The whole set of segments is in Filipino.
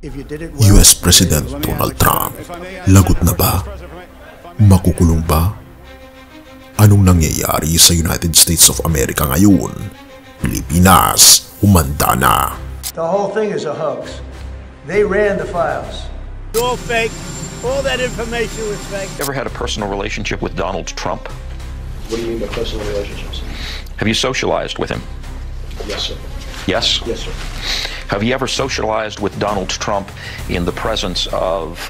US President Donald Trump, lagot na ba? Makukulong ba? Anong nangyayari sa United States of America ngayon? Pilipinas, umanda na. The whole thing is a hoax. They ran the files. It's all fake. All that information was fake. Ever had a personal relationship with Donald Trump? What do you mean by personal relationships? Have you socialized with him? Yes, sir. Yes? Yes, sir. Have you ever socialized with Donald Trump in the presence of...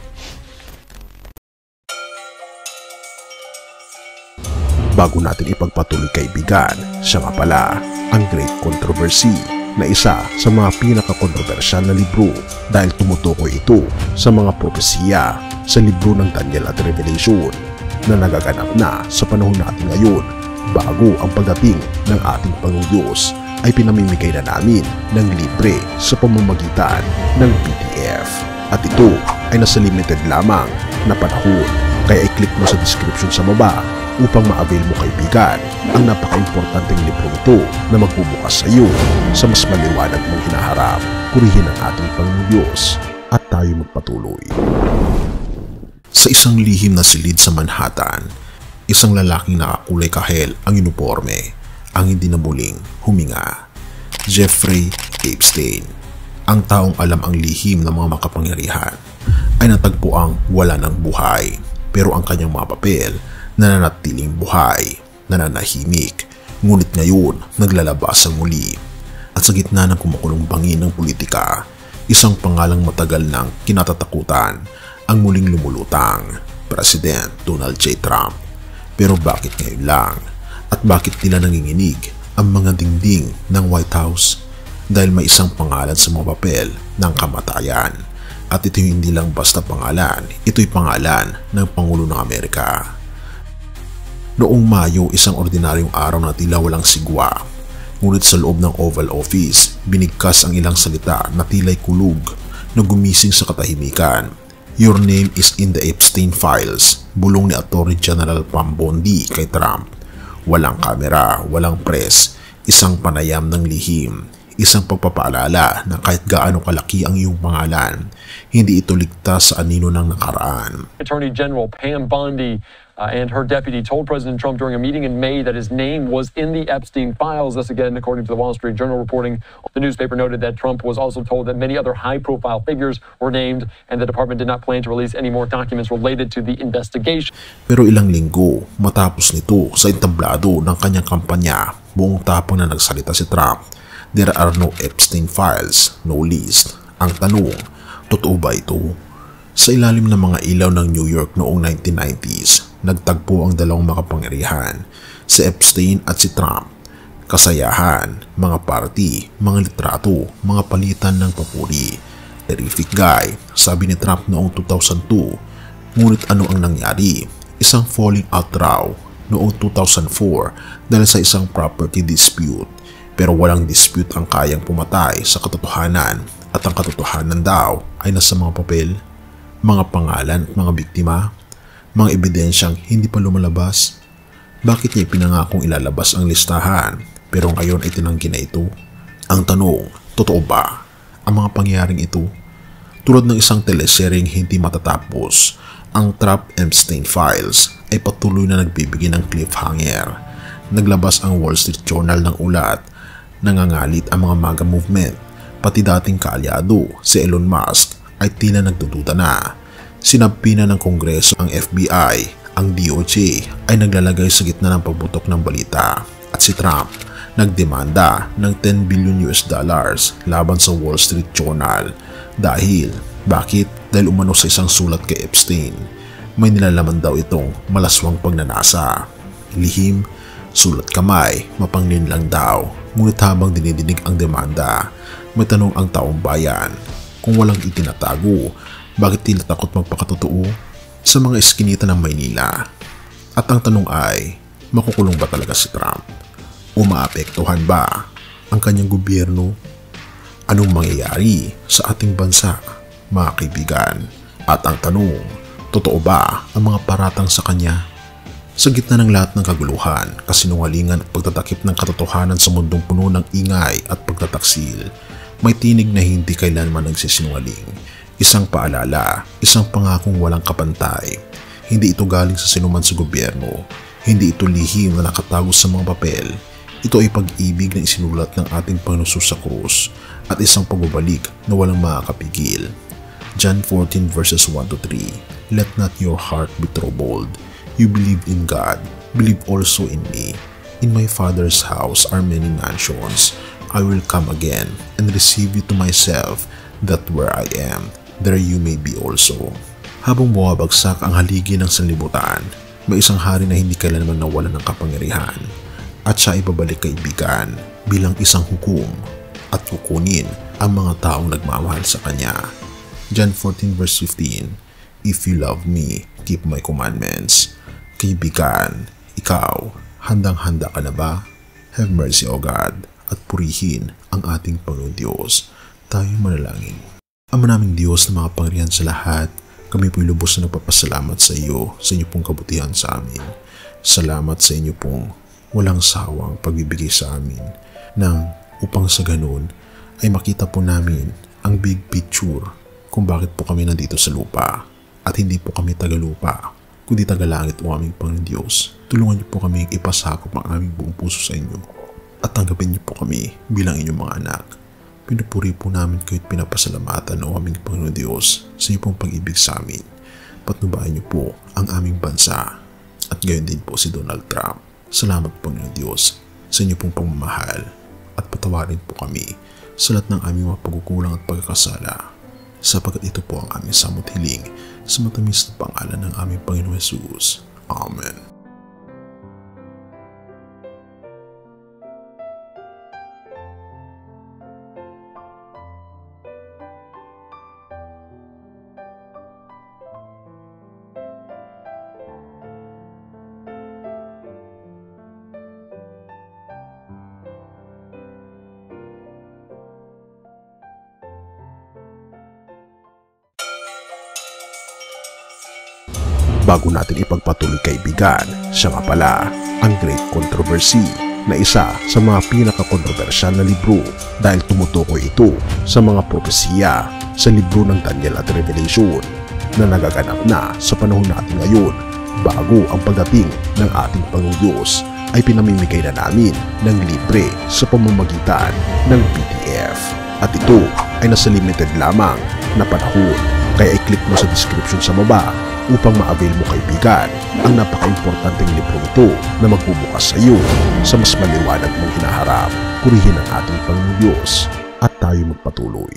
Bago natin ipagpatuloy kaibigan, siya nga pala ang Great Controversy na isa sa mga pinaka-kontrobersyal na libro dahil tumutukoy ito sa mga propesiya sa libro ng Daniel at Revelation na nagaganap na sa panahon natin ngayon bago ang pagdating ng ating Panginoong Diyos ay pinamimigay na namin ng libre sa pamamagitan ng PDF. At ito ay nasa limited lamang na panahon kaya i-click mo sa description sa baba upang ma-avail mo kaibigan ang napaka-importanteng libro ito na magbubukas sa iyo sa mas maliwanag mong hinaharap. Purihin ang ating Panginoong Diyos at tayo magpatuloy. Sa isang lihim na silid sa Manhattan, isang lalaking nakakulay kahel ang uniforme ang hindi na muling huminga. Jeffrey Epstein, ang taong alam ang lihim ng mga makapangyarihan, ay natagpuang wala ng buhay pero ang kanyang mga papel nananatiling buhay, nananahimik, ngunit ngayon naglalabas ang muli. At sa gitna ng kumukulong bangin ng politika, isang pangalang matagal nang kinatatakutan ang muling lumulutang, President Donald J. Trump. Pero bakit ngayon lang? At bakit nila nanginginig ang mga dingding ng White House? Dahil may isang pangalan sa mga papel ng kamatayan. At ito hindi lang basta pangalan, ito'y pangalan ng Pangulo ng Amerika. Noong Mayo, isang ordinaryong araw na tila walang sigwa. Ngunit sa loob ng Oval Office, binigkas ang ilang salita na tila'y kulog na gumising sa katahimikan. Your name is in the Epstein files, bulong ni Attorney General Pam Bondi kay Trump. Walang kamera, walang press, isang panayam ng lihim, isang pagpapaalala na kahit gaano kalaki ang iyong pangalan, hindi ito ligtas sa anino ng nakaraan. Attorney General Pam Bondi and her deputy told President Trump during a meeting in May that his name was in the Epstein files. This again, according to the Wall Street Journal reporting. The newspaper noted that Trump was also told that many other high-profile figures were named and the department did not plan to release any more documents related to the investigation. Pero ilang linggo matapos nito sa entablado ng kanyang kampanya, buong tapang na nagsalita si Trump, there are no Epstein files, no list. Ang tanong, totoo ba ito? Sa ilalim ng mga ilaw ng New York noong 1990s, nagtagpo ang dalawang makapangyarihan, si Epstein at si Trump. Kasayahan, mga party, mga litrato, mga palitan ng papuri. Terrific guy, sabi ni Trump noong 2002. Ngunit ano ang nangyari? Isang falling out raw noong 2004 dahil sa isang property dispute. Pero walang dispute ang kayang pumatay sa katotohanan at ang katotohanan daw ay nasa mga papel, mga pangalan at mga biktima, mga ebidensyang hindi pa lumalabas. Bakit niya pinangakong ilalabas ang listahan pero ngayon ay tinanggi na ito? Ang tanong, totoo ba ang mga pangyayaring ito? Tulad ng isang teleseryeng hindi matatapos, ang Trump Epstein Files ay patuloy na nagbibigay ng cliffhanger. Naglabas ang Wall Street Journal ng ulat, nangangalit ang mga MAGA movement, pati dating kaalyado si Elon Musk ay tila nagdududa na. Sinabi na ng Kongreso ang FBI, ang DOJ ay naglalagay sa gitna ng pagbutok ng balita at si Trump nagdemanda ng $10 billion laban sa Wall Street Journal. Bakit? Dahil umano sa isang sulat kay Epstein. May nilalaman daw itong malaswang pagnanasa. Lihim, sulat kamay, mapangnin lang daw. Ngunit habang dinidinig ang demanda, may tanong ang taong bayan, kung walang itinatago, bakit tila takot magpakatotoo sa mga eskinita ng Maynila? At ang tanong ay, makukulong ba talaga si Trump? O maapektuhan ba ang kanyang gobyerno? Anong mangyayari sa ating bansa, mga kaibigan? At ang tanong, totoo ba ang mga paratang sa kanya? Sa gitna ng lahat ng kaguluhan, kasinungalingan at pagtatakip ng katotohanan sa mundong puno ng ingay at pagtataksil, may tinig na hindi kailanman nagsisinungaling. Isang paalala, isang pangakong walang kapantay. Hindi ito galing sa sinuman sa gobyerno. Hindi ito lihim na nakatago sa mga papel. Ito ay pag-ibig na isinulat ng ating Panginoon sa krus at isang pagbabalik na walang makakapigil. John 14 verses 1-3. Let not your heart be troubled. You believe in God, believe also in me. In my Father's house are many mansions. I will come again and receive you to myself, that where I am, there you may be also. Habang bumabagsak ang haligi ng sanlibutan, may isang hari na hindi kailanman nawalan ng kapangyarihan at siya ay babalik kaibigan bilang isang hukom at kukunin ang mga taong nagmamahal sa kanya. John 14 verse 15. If you love me, keep my commandments. Kaibigan, ikaw, handang-handa ka na ba? Have mercy, O God, at purihin ang ating Panginoon Diyos. Tayo manalangin. Ama naming Diyos na makapangyarihan sa lahat, kami po'y lubos na nagpapasalamat sa iyo, sa inyo pong kabutihan sa amin. Salamat sa inyo pong walang sawang pagbibigay sa amin nang upang sa ganun ay makita po namin ang big picture kung bakit po kami nandito sa lupa at hindi po kami tagalupa kundi tagalangit o aming Panginoon Diyos. Tulungan niyo po kami ipasakop ang aming buong puso sa inyo at tanggapin niyo po kami bilang inyong mga anak. Pinupuri po namin kayo't pinapasalamatan o aming Panginoon Diyos sa inyo pong pag-ibig sa amin. Patnubayan niyo po ang aming bansa at gayon din po si Donald Trump. Salamat Panginoon Diyos sa inyo pong pagmamahal at patawarin po kami sa lahat ng aming mga pagkukulang at pagkakasala sapagkat ito po ang aming samot hiling sa matamis na pangalan ng aming Panginoon Jesus. Amen. Bago natin ipagpatuloy kaibigan, siya nga pala ang Great Controversy na isa sa mga pinaka-kontrobersyal na libro dahil tumutukoy ito sa mga propesiya sa libro ng Daniel at Revelation na nagaganap na sa panahon natin ngayon bago ang pagdating ng ating Panginoong Diyos ay pinamimigay na namin ng libre sa pamamagitan ng PDF at ito ay nasa limited lamang na panahon kaya i-click mo sa description sa baba upang ma-avail mo kaibigan ang napaka-importanteng libro ito na magbubukas sa iyo sa mas maliwanag mong hinaharap. Purihin ang ating Panginoon Diyos at tayo magpatuloy.